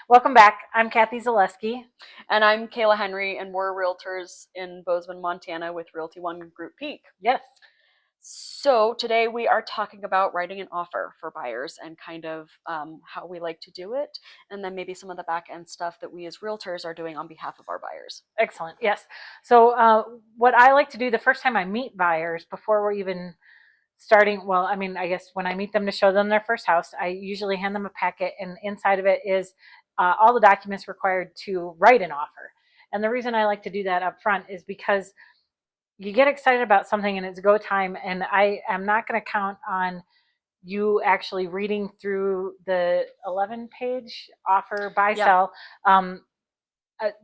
Welcome back. I'm Kathy Zalewski. And I'm Kaila Henry, and we're realtors in Bozeman, Montana with Realty One Group Peak. Yes. So today we are talking about writing an offer for buyers and kind of how we like to do it, and then maybe some of the back end stuff that we as realtors are doing on behalf of our buyers. Excellent. Yes. So what I like to do the first time I meet buyers before we're even starting, well, I guess when I meet them to show them their first house, I usually hand them a packet, and inside of it is all the documents required to write an offer. And the reason I like to do that up front is because you get excited about something and it's go time, and I am not going to count on you actually reading through the 11-page offer buy sell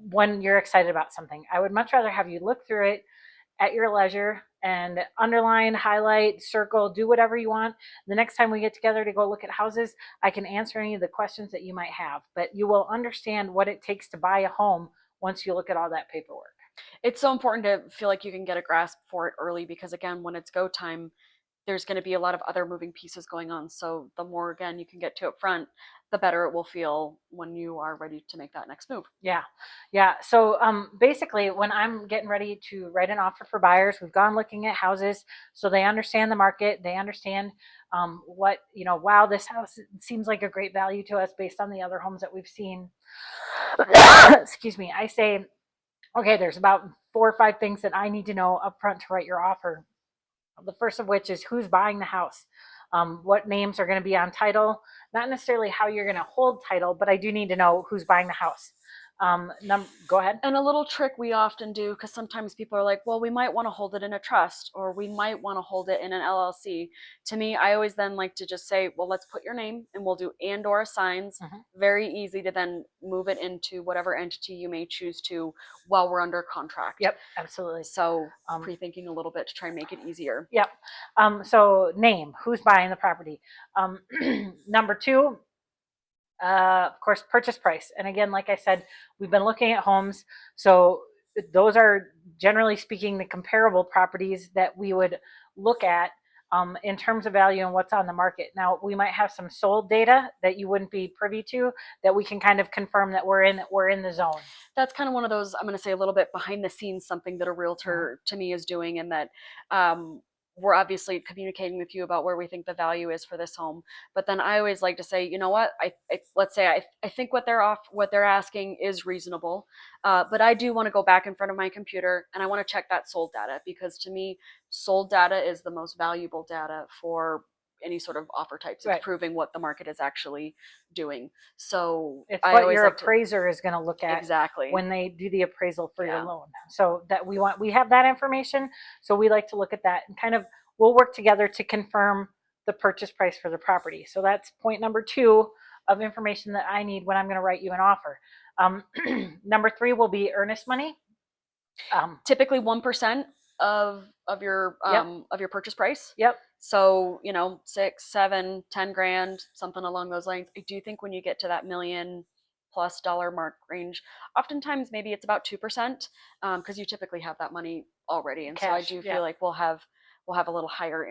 when you're excited about something. I would much rather have you look through it at your leisure and underline, highlight, circle, do whatever you want. The next time we get together to go look at houses, I can answer any of the questions that you might have, but you will understand what it takes to buy a home once you look at all that paperwork. It's so important to feel like you can get a grasp for it early because, again, when it's go time, there's going to be a lot of other moving pieces going on. So the more, again, you can get to up front, the better it will feel when you are ready to make that next move. Yeah. Yeah. So basically, when I'm getting ready to write an offer for buyers, we've gone looking at houses so they understand the market. They understand wow, this house seems like a great value to us based on the other homes that we've seen. Excuse me. I say, okay, there's about 4 or 5 things that I need to know up front to write your offer. The first of which is who's buying the house, what names are going to be on title, not necessarily how you're going to hold title, but I do need to know who's buying the house. Go ahead. And a little trick we often do, because sometimes people are like, well, we might want to hold it in a trust or we might want to hold it in an LLC. To me, I always then like to just say, well, let's put your name and we'll do and or assigns. Very easy to then move it into whatever entity you may choose to while we're under contract. Yep, absolutely. So pre-thinking a little bit to try and make it easier. Yep. So name, who's buying the property. Number two, of course, purchase price. And again, like I said, we've been looking at homes. So those are, generally speaking, the comparable properties that we would look at in terms of value and what's on the market. Now, we might have some sold data that you wouldn't be privy to that we can kind of confirm that we're in the zone. That's kind of one of those, I'm going to say a little bit behind the scenes, something that a realtor to me is doing, and that we're obviously communicating with you about where we think the value is for this home. But then I always like to say, you know what, let's say I think what they're asking is reasonable, but I do want to go back in front of my computer and I want to check that sold data, because to me, sold data is the most valuable data for any sort of offer types. It's proving what the market is actually doing. So it's what your appraiser is going to look at exactly when they do the appraisal for your loan. So that we have that information. So we like to look at that and kind of we'll work together to confirm the purchase price for the property. So that's point number 2 of information that I need when I'm going to write you an offer. Number 3 will be earnest money. Typically 1% of your purchase price. Yep. So 6, 7, 10 grand, something along those lines. I do think when you get to that $1 million+ mark range, oftentimes maybe it's about 2%, because you typically have that money already, and cash. So I do feel like we'll have a little higher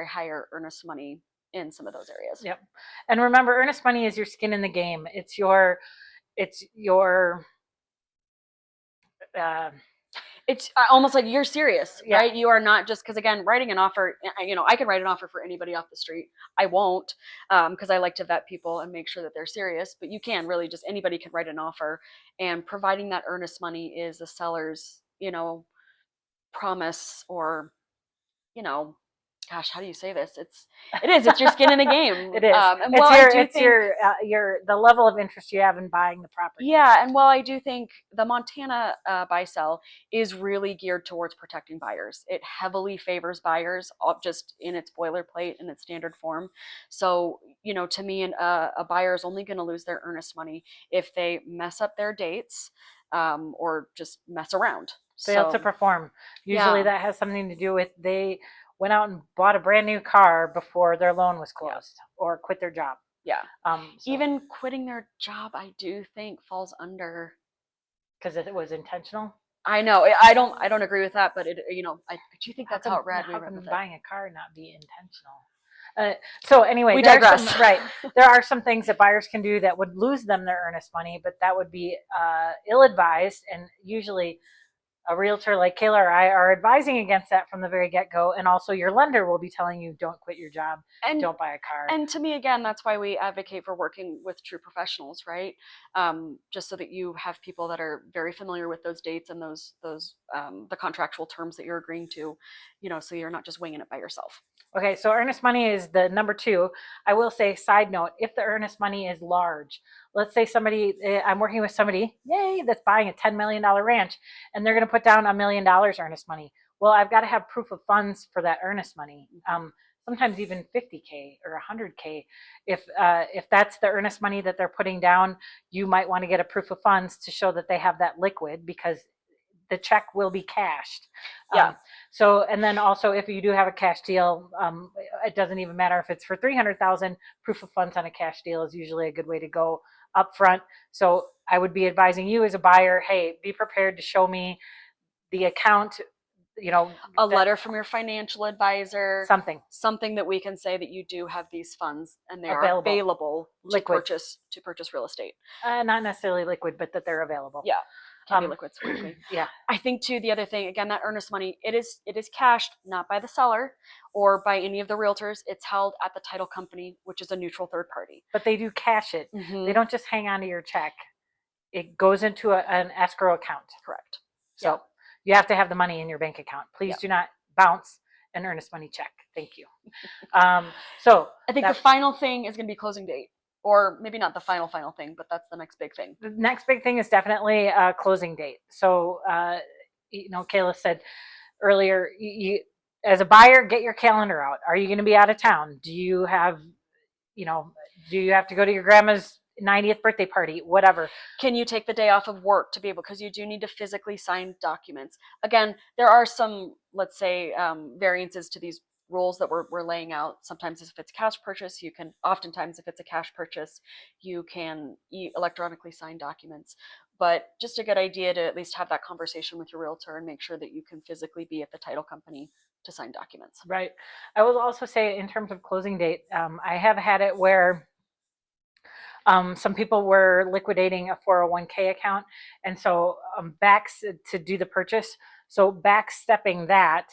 higher earnest money in some of those areas. Yep. And remember, earnest money is your skin in the game. It's your it's almost like you're serious, right? You are not just, because again, writing an offer, I can write an offer for anybody off the street. I won't, because I like to vet people and make sure that they're serious, but you can really just, anybody can write an offer, and providing that earnest money is the seller's, promise, or, gosh, how do you say this? It's your skin in the game. It is. And it's the level of interest you have in buying the property. Yeah, and while I do think the Montana buy sell is really geared towards protecting buyers, it heavily favors buyers, just in its boilerplate in its standard form. So to me, a buyer is only going to lose their earnest money if they mess up their dates, or just mess around. Fail to perform. Usually that has something to do with they went out and bought a brand new car before their loan was closed, or quit their job. Yeah. Even quitting their job, I do think falls under, because it was intentional. I know. I don't agree with that, but I do think that's how it read. How can buying a car not be intentional? So anyway, We there are digress. some, right. There are some things that buyers can do that would lose them their earnest money, but that would be ill-advised, and usually a realtor like Kaila or I are advising against that from the very get-go. And also your lender will be telling you, don't quit your job, And don't buy a car. and to me, again, that's why we advocate for working with true professionals, right? Just so that you have people that are very familiar with those dates and those the contractual terms that you're agreeing to, so you're not just winging it by yourself. Okay, so earnest money is the number two. I will say, side note, if the earnest money is large, let's say I'm working with somebody, yay, that's buying a $10 million ranch, and they're going to put down $1 million earnest money. Well, I've got to have proof of funds for that earnest money. Sometimes even 50K or 100K. If that's the earnest money that they're putting down, you might want to get a proof of funds to show that they have that liquid, because the check will be cashed. Yeah. So, and then also, if you do have a cash deal, it doesn't even matter if it's for 300,000. Proof of funds on a cash deal is usually a good way to go up front. So, I would be advising you as a buyer, hey, be prepared to show me the account. A letter from your financial advisor, something that we can say that you do have these funds and they are available, available liquid, to purchase real estate. not necessarily liquid, but that they're available. Yeah. Can be liquid quickly. Yeah. I think too, the other thing, again, that earnest money, it is cashed not by the seller or by any of the realtors. It's held at the title company, which is a neutral third party. But they do cash it. Mm-hmm. They don't just hang on to your check. It goes into an escrow account. Correct. So you have to have the money in your bank account. Please do not bounce an earnest money check. Thank you. So I think the final thing is going to be closing date. Or maybe not the final thing, but that's the next big thing. The next big thing is definitely a closing date. So, Kaila said earlier, you, as a buyer, get your calendar out. Are you going to be out of town? Do you have to go to your grandma's 90th birthday party? Whatever. Can you take the day off of work to be able, because you do need to physically sign documents. Again, there are some, let's say, variances to these rules that we're laying out. Sometimes if it's cash purchase, oftentimes if it's a cash purchase, you can electronically sign documents. But just a good idea to at least have that conversation with your realtor and make sure that you can physically be at the title company to sign documents. Right. I will also say, in terms of closing date, I have had it where some people were liquidating a 401k account, and so backs to do the purchase. So backstepping that,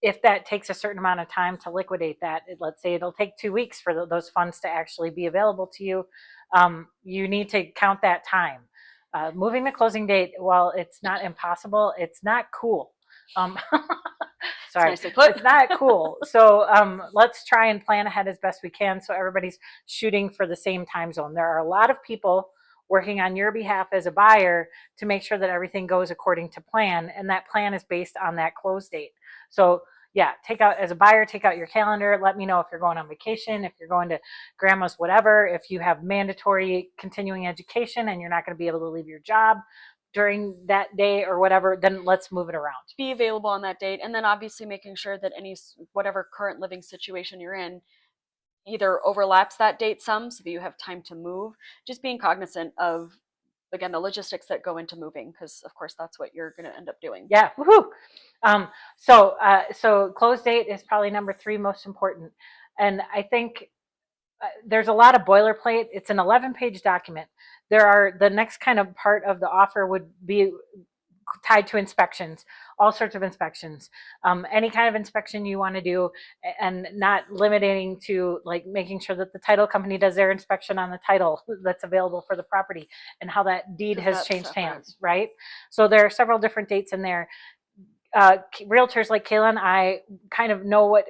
if that takes a certain amount of time to liquidate that, let's say it'll take 2 weeks for those funds to actually be available to you, you need to count that time. Moving the closing date, while it's not impossible, it's not cool. Sorry, it's not cool. So let's try and plan ahead as best we can, so everybody's shooting for the same time zone. There are a lot of people working on your behalf as a buyer to make sure that everything goes according to plan, and that plan is based on that close date. So yeah, as a buyer, take out your calendar. Let me know if you're going on vacation, if you're going to grandma's, whatever. If you have mandatory continuing education and you're not going to be able to leave your job during that day or whatever, then let's move it around. Be available on that date, and then obviously making sure that whatever current living situation you're in either overlaps that date some, so that you have time to move. Just being cognizant of, again, the logistics that go into moving, because of course that's what you're going to end up doing. Yeah, woohoo! So close date is probably number 3 most important, and I think there's a lot of boilerplate. It's an 11-page document. The next kind of part of the offer would be tied to inspections, all sorts of inspections, any kind of inspection you want to do, and not limiting to like making sure that the title company does their inspection on the title that's available for the property and how that deed has changed hands, right? So there are several different dates in there. Realtors like Kaila and I kind of know what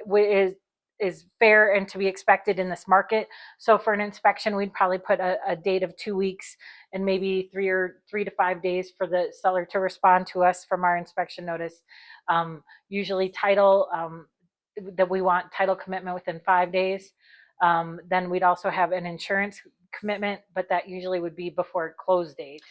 is fair and to be expected in this market. So for an inspection, we'd probably put a date of 2 weeks and maybe 3 to 5 days for the seller to respond to us from our inspection notice. Usually title, that we want title commitment within 5 days. Then we'd also have an insurance commitment, but that usually would be before close date.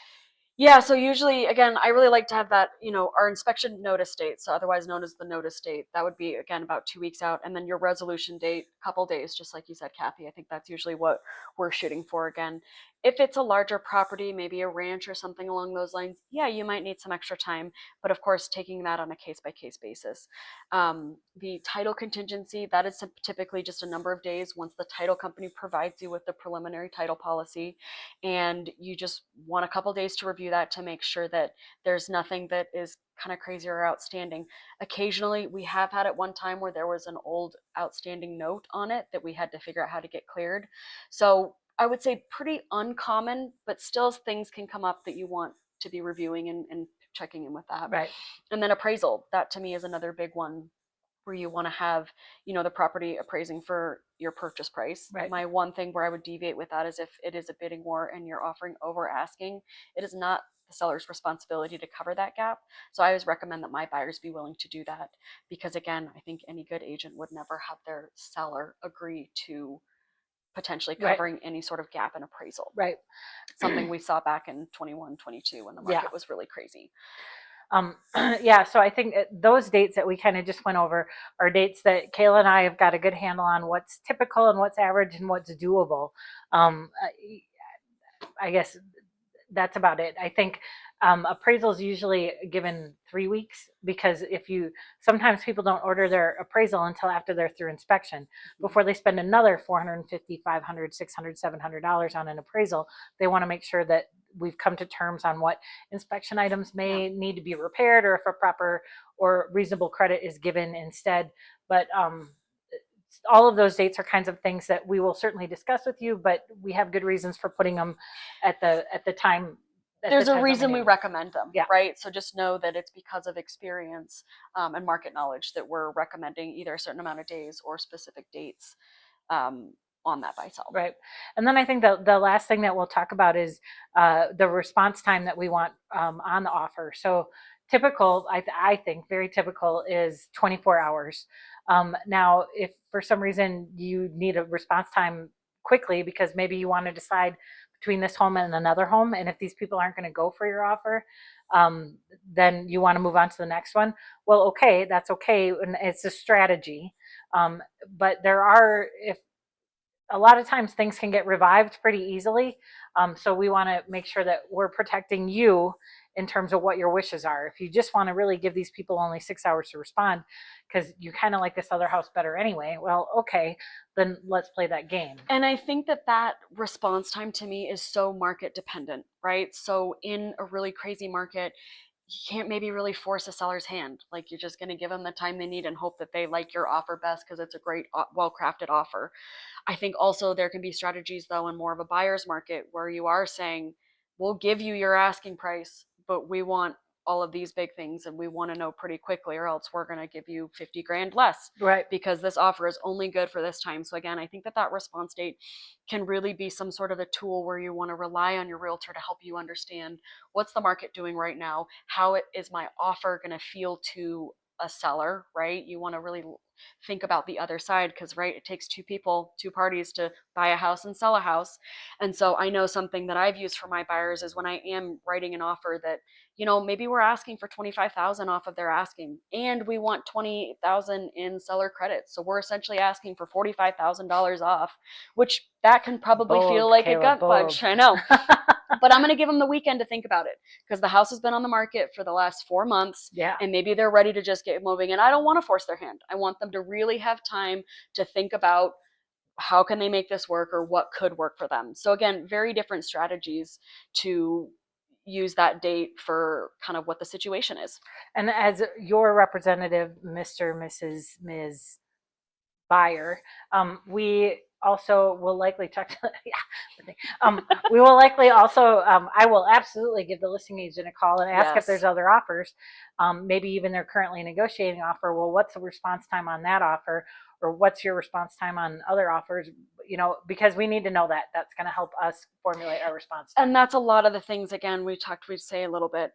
Yeah, so usually, again, I really like to have that, our inspection notice date, so otherwise known as the notice date. That would be, again, about 2 weeks out. And then your resolution date, a couple days, just like you said, Kathy. I think that's usually what we're shooting for, again. If it's a larger property, maybe a ranch or something along those lines, yeah, you might need some extra time. But of course, taking that on a case by case basis. The title contingency, that is typically just a number of days once the title company provides you with the preliminary title policy. And you just want a couple days to review that to make sure that there's nothing that is kind of crazy or outstanding. Occasionally, we have had at one time where there was an old outstanding note on it that we had to figure out how to get cleared. So I would say pretty uncommon, but still things can come up that you want to be reviewing and checking in with that. Right. And then appraisal, that to me is another big one where you want to have, the property appraising for your purchase price. Right. My one thing where I would deviate with that is if it is a bidding war and you're offering over asking, it is not the seller's responsibility to cover that gap. So I always recommend that my buyers be willing to do that because, again, I think any good agent would never have their seller agree to potentially covering any sort of gap in appraisal. Right. Something we saw back in 21, 22 when the market was really crazy. Yeah, so I think those dates that we kind of just went over are dates that Kaila and I have got a good handle on what's typical and what's average and what's doable. I guess that's about it. I think appraisal is usually given 3 weeks because sometimes people don't order their appraisal until after they're through inspection. Before they spend another $450, $500, $600, $700 on an appraisal, they want to make sure that we've come to terms on what inspection items may need to be repaired or if a proper or reasonable credit is given instead. But all of those dates are kinds of things that we will certainly discuss with you, but we have good reasons for putting them at the time. There's a reason we recommend them, Yeah. right? So just know that it's because of experience and market knowledge that we're recommending either a certain amount of days or specific dates on that buy sell. Right. And then I think the last thing that we'll talk about is the response time that we want on the offer. So typical, I think very typical is 24 hours. Now, if for some reason you need a response time quickly because maybe you want to decide between this home and another home, and if these people aren't going to go for your offer, then you want to move on to the next one. Well, okay, that's okay, and it's a strategy. But if a lot of times things can get revived pretty easily. So we want to make sure that we're protecting you in terms of what your wishes are. If you just want to really give these people only 6 hours to respond because you kind of like this other house better anyway, well, okay, then let's play that game. And I think that response time to me is so market dependent, right? So in a really crazy market, you can't maybe really force a seller's hand. Like you're just going to give them the time they need and hope that they like your offer best because it's a great, well-crafted offer. I think also there can be strategies though in more of a buyer's market where you are saying, we'll give you your asking price, but we want all of these big things and we want to know pretty quickly or else we're going to give you 50 grand less. Right. Because this offer is only good for this time. So again, I think that response date can really be some sort of a tool where you want to rely on your realtor to help you understand what's the market doing right now, how is my offer going to feel to a seller, right? You want to really think about the other side because, right, it takes two parties to buy a house and sell a house. And so I know something that I've used for my buyers is when I am writing an offer that, maybe we're asking for 25,000 off of their asking and we want 20,000 in seller credits. So we're essentially asking for $45,000 off, which that can probably feel like a gut punch. I know. But I'm going to give them the weekend to think about it because the house has been on the market for the last 4 months. Yeah. And maybe they're ready to just get moving. And I don't want to force their hand. I want them to really have time to think about how can they make this work or what could work for them. So again, very different strategies to use that date for kind of what the situation is. And as your representative, Mr., Mrs., Ms. Buyer, we also will likely talk to, we will likely also, I will absolutely give the listing agent a call and ask if there's other offers. Maybe even they're currently negotiating offer. Well, what's the response time on that offer? Or what's your response time on other offers? Because we need to know that. That's going to help us formulate our response time. And that's a lot of the things, again, we'd say a little bit,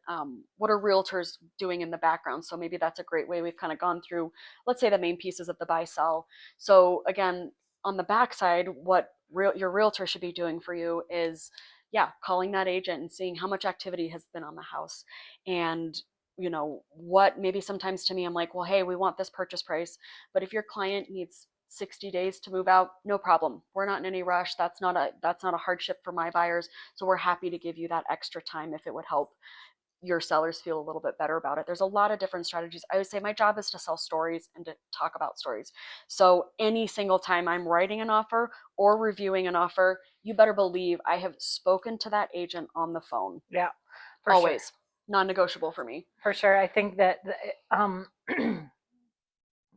what are realtors doing in the background? So maybe that's a great way. We've kind of gone through, let's say, the main pieces of the buy sell. So again, on the backside, what your realtor should be doing for you is, calling that agent and seeing how much activity has been on the house. And what maybe sometimes to me, I'm like, well, hey, we want this purchase price. But if your client needs 60 days to move out, no problem. We're not in any rush. That's not a hardship for my buyers. So we're happy to give you that extra time if it would help your sellers feel a little bit better about it. There's a lot of different strategies. I would say my job is to sell stories and to talk about stories. So any single time I'm writing an offer or reviewing an offer, you better believe I have spoken to that agent on the phone. Yeah, for sure. Always. Non-negotiable for me. For sure. I think that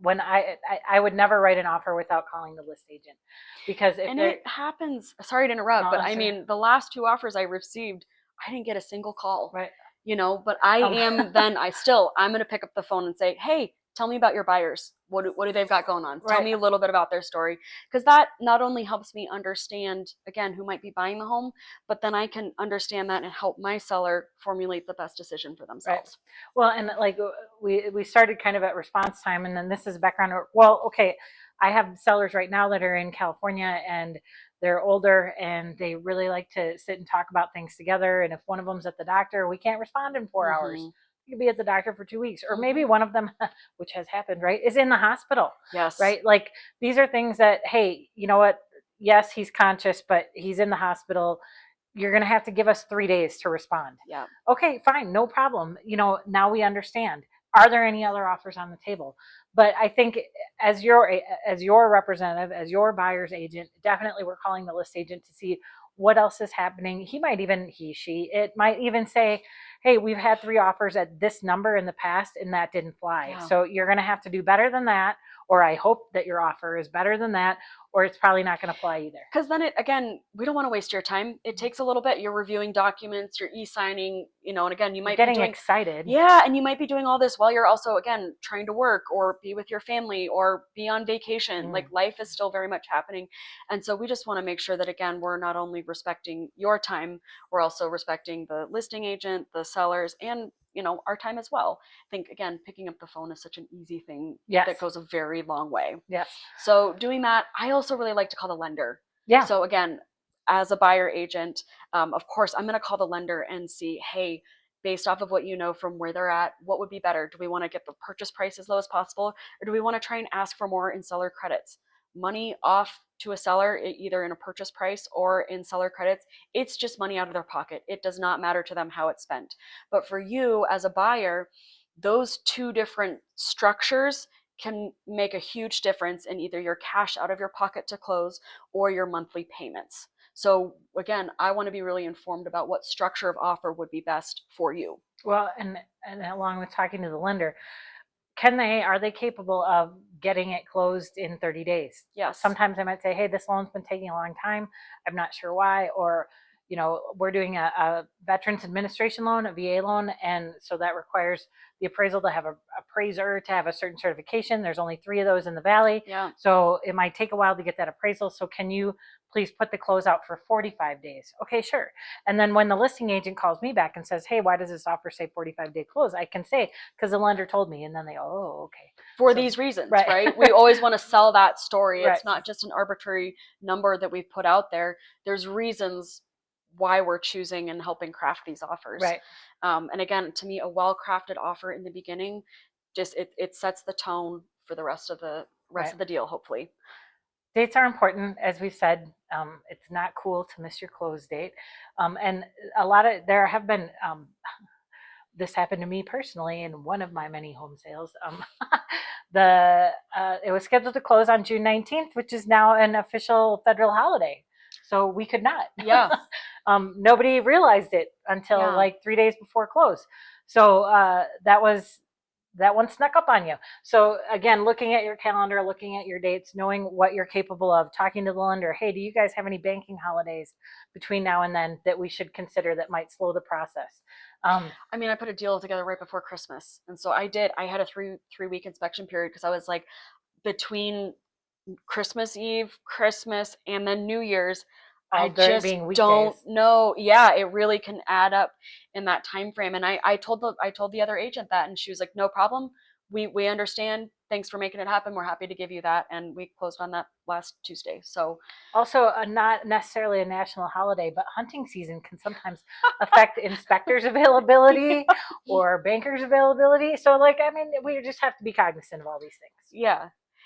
when I would never write an offer without calling the list agent, because if And they're it happens, sorry to interrupt, no, but I'm I sorry. mean, the last 2 offers I received, I didn't get a single call. Right. But I Um, am then I'm going to pick up the phone and say, hey, tell me about your buyers. What do they've got going on? Tell right. me a little bit about their story. Because that not only helps me understand, again, who might be buying the home, but then I can understand that and help my seller formulate the best decision for Right. themselves. Well, and like we started kind of at response time, and then this is background. Well, okay, I have sellers right now that are in California, and they're older, and they really like to sit and talk about things together. And if one of them's at the doctor, we can't respond in 4 hours. Mm-hmm. You could be at the doctor for 2 weeks, or maybe Mm-hmm. one of them, which has happened, right, is in the hospital, Yes. right? Like these are things that, hey, you know what? Yes, he's conscious, but he's in the hospital. You're going to have to give us 3 days to respond. Yeah. Okay, fine, no problem. Now we understand. Are there any other offers on the table? But I think as your representative, as your buyer's agent, definitely we're calling the list agent to see what else is happening. It might even say, hey, we've had 3 offers at this number in the past and that didn't fly. Yeah. So you're going to have to do better than that, or I hope that your offer is better than that, or it's probably not going to fly either. Because then again, we don't want to waste your time. It takes a little bit. You're reviewing documents, you're e-signing, and again, you You're might be getting doing, excited. yeah, and you might be doing all this while you're also, again, trying to work or be with your family or be on vacation. Like life is still very much happening. And so we just want to make sure that, again, we're not only respecting your time, we're also respecting the listing agent, the sellers, and our time as well. I think, again, picking up the phone is such an easy thing Yes. that goes a very long way. Yes. So doing that, I also really like to call the lender. Yeah. So again, as a buyer agent, of course, I'm going to call the lender and see, hey, based off of what you know from where they're at, what would be better? Do we want to get the purchase price as low as possible, or do we want to try and ask for more in seller credits? Money off to a seller, either in a purchase price or in seller credits, it's just money out of their pocket. It does not matter to them how it's spent. But for you as a buyer, those two different structures can make a huge difference in either your cash out of your pocket to close or your monthly payments. So again, I want to be really informed about what structure of offer would be best for you. Well, and along with talking to the lender, are they capable of getting it closed in 30 days? Yes. Sometimes I might say, hey, this loan's been taking a long time. I'm not sure why. Or, we're doing a Veterans Administration loan, a VA loan. And so that requires the appraisal to have a appraiser to have a certain certification. There's only 3 of those in the Valley. Yeah. So it might take a while to get that appraisal. So can you please put the close out for 45 days? Okay, sure. And then when the listing agent calls me back and says, hey, why does this offer say 45-day close? I can say, because the lender told me. And then they go, oh, okay. For So, these reasons, right. right? We always want to sell that story. Right. It's not just an arbitrary number that we've put out there. There's reasons why we're choosing and helping craft these offers. Right. And again, to me, a well-crafted offer in the beginning, just it sets the tone for the rest of the Right. of the deal, hopefully. Dates are important, as we said. It's not cool to miss your close date, and there have been. This happened to me personally in one of my many home sales. It was scheduled to close on June 19th, which is now an official federal holiday, so we could not. Yeah. Nobody realized it until like 3 days before close. So that one snuck up on you. So again, looking at your calendar, looking at your dates, knowing what you're capable of, talking to the lender, hey, do you guys have any banking holidays between now and then that we should consider that might slow the process? I mean, I put a deal together right before Christmas, and so I had a three-week inspection period because I was like, between Christmas Eve, Christmas, and then New Year's, I just don't know. Yeah, it really can add up in that time frame. And I told the other agent that, and she was like, "No problem. We understand. Thanks for making it happen. We're happy to give you that." And we closed on that last Tuesday. So also, not necessarily a national holiday, but hunting season can sometimes affect inspectors' availability or bankers' availability. So, we just have to be cognizant of all these things.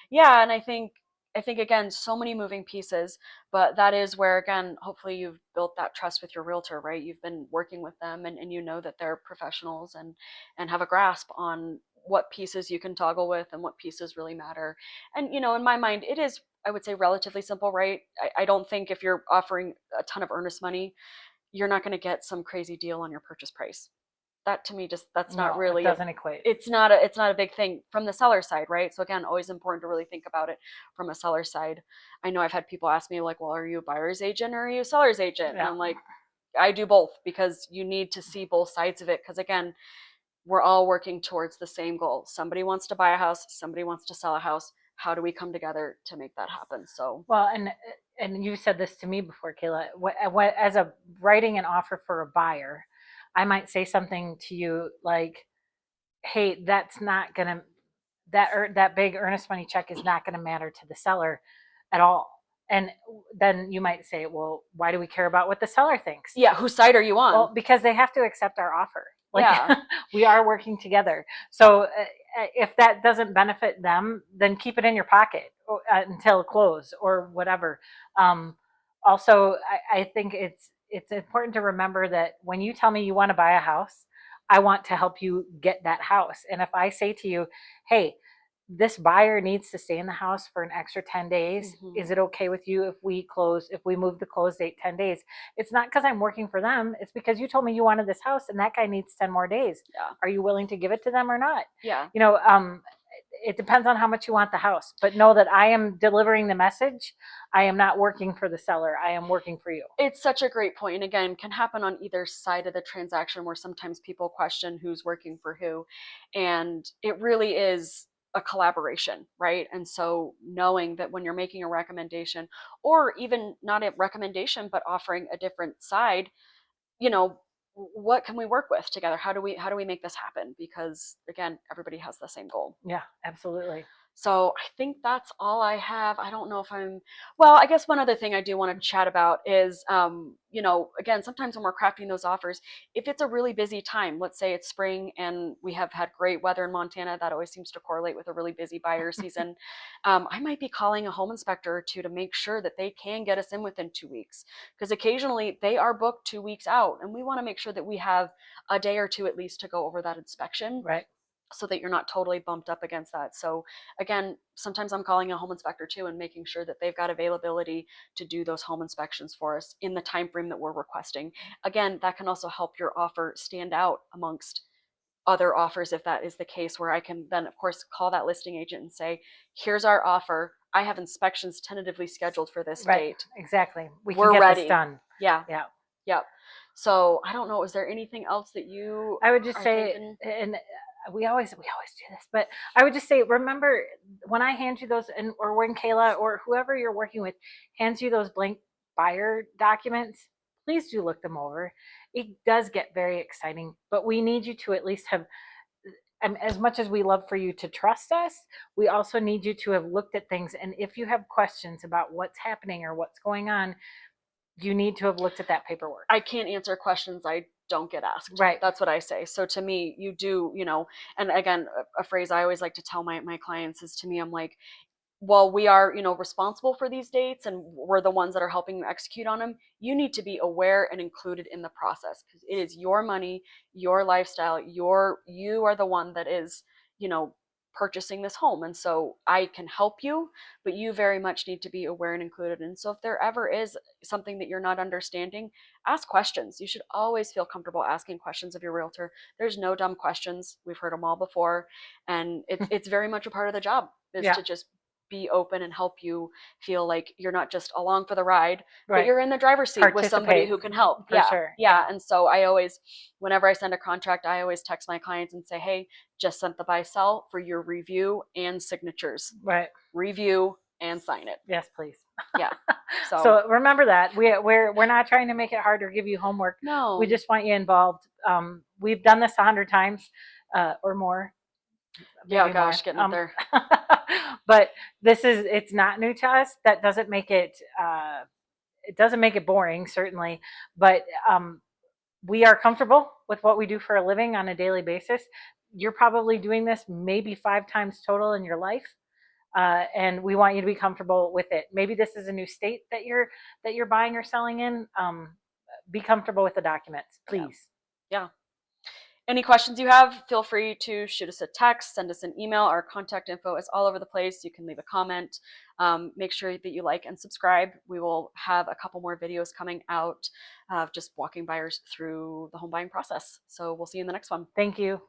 Yeah, and I think I think, again, so many moving pieces, but that is where, again, hopefully you've built that trust with your realtor, right? You've been working with them, and you know that they're professionals and have a grasp on what pieces you can toggle with and what pieces really matter. And, in my mind, it is, I would say, relatively simple, right? I don't think if you're offering a ton of earnest money, you're not going to get some crazy deal on your purchase price. That to me, just that's not No, it really doesn't equate. it's not a big thing from the seller side, right? So again, always important to really think about it from a seller side. I know I've had people ask me like, well, are you a buyer's agent or are you a seller's agent? And Yeah. I'm like, I do both, because you need to see both sides of it, because again, we're all working towards the same goal. Somebody wants to buy a house, somebody wants to sell a house. How do we come together to make that happen? So Well, and you said this to me before, Kayla. As a writing an offer for a buyer, I might say something to you like, "Hey, that's not gonna that big earnest money check is not gonna matter to the seller at all." And then you might say, "Well, why do we care about what the seller thinks?" yeah, whose side are you on? Well, because they have to accept our offer. Like Yeah. we are working together. So if that doesn't benefit them, then keep it in your pocket until close or whatever. Um, Also, I think it's important to remember that when you tell me you want to buy a house, I want to help you get that house. And if I say to you, "Hey, this buyer needs to stay in the house for an extra 10 days. Mm-hmm. Is it okay with you if we move the close date 10 days?" It's not because I'm working for them. It's because you told me you wanted this house and that guy needs 10 more days. Yeah. Are you willing to give it to them or not? Yeah. You know, it depends on how much you want the house, but know that I am delivering the message. I am not working for the seller. I am working for you. It's such a great point, and again, can happen on either side of the transaction, where sometimes people question who's working for who, and it really is a collaboration, right? And so knowing that when you're making a recommendation, or even not a recommendation but offering a different side, you know what can we work with together? How do we make this happen? Because again, everybody has the same goal. Yeah, absolutely. So I think that's all I have. I don't know if well, I guess one other thing I do want to chat about is, again, sometimes when we're crafting those offers, if it's a really busy time, let's say it's spring and we have had great weather in Montana, that always seems to correlate with a really busy buyer season. I might be calling a home inspector or two to make sure that they can get us in within 2 weeks, because occasionally they are booked 2 weeks out, and we want to make sure that we have a day or two at least to go over that inspection, Right. so that you're not totally bumped up against that. So again, sometimes I'm calling a home inspector too and making sure that they've got availability to do those home inspections for us in the time frame that we're requesting. Again, that can also help your offer stand out amongst other offers, if that is the case, where I can then of course call that listing agent and say, here's our offer. I have inspections tentatively scheduled for this Right. date. Exactly. We can We're get this ready. done. Yeah. Yeah. Yep. So I don't know, is there anything else that you I would just are say, thinking? and we always do this, but I would just say, remember when I hand you those, and or when Kayla or whoever you're working with hands you those blank buyer documents, please do look them over. It does get very exciting, but we need you to at least have, as much as we love for you to trust us, we also need you to have looked at things. And if you have questions about what's happening or what's going on, you need to have looked at that paperwork. I can't answer questions I don't get asked. Right. That's what I say. So to me, you do, and again, a phrase I always like to tell my clients is, to me, I'm like, while we are, responsible for these dates and we're the ones that are helping you execute on them, you need to be aware and included in the process, because it is your money, your lifestyle, you are the one that is, purchasing this home. And so I can help you, but you very much need to be aware and included. And so if there ever is something that you're not understanding, ask questions. You should always feel comfortable asking questions of your realtor. There's no dumb questions. We've heard them all before. And it's very much a part of the job, is Yeah. to just be open and help you feel like you're not just along for the ride, but Right. you're in the driver's seat with somebody Participate. who can help. For Yeah. sure. Yeah. And so I always, whenever I send a contract, I always text my clients and say, hey, just sent the buy sell for your review and signatures. Right. Review and sign it. Yes, please. Yeah. So remember that we're not trying to make it hard or give you homework. No. We just want you involved. We've done this 100 times or more. Yeah, Maybe gosh, more. getting up there. But it's not new to us. That doesn't make it it doesn't make it boring, certainly. But we are comfortable with what we do for a living on a daily basis. You're probably doing this maybe 5 times total in your life. and we want you to be comfortable with it. Maybe this is a new state that you're buying or selling in. Be comfortable with the documents, Yeah. please. Yeah. Any questions you have, feel free to shoot us a text, send us an email. Our contact info is all over the place. You can leave a comment. Make sure that you like and subscribe. We will have a couple more videos coming out of just walking buyers through the home buying process. So we'll see you in the next one. Thank you.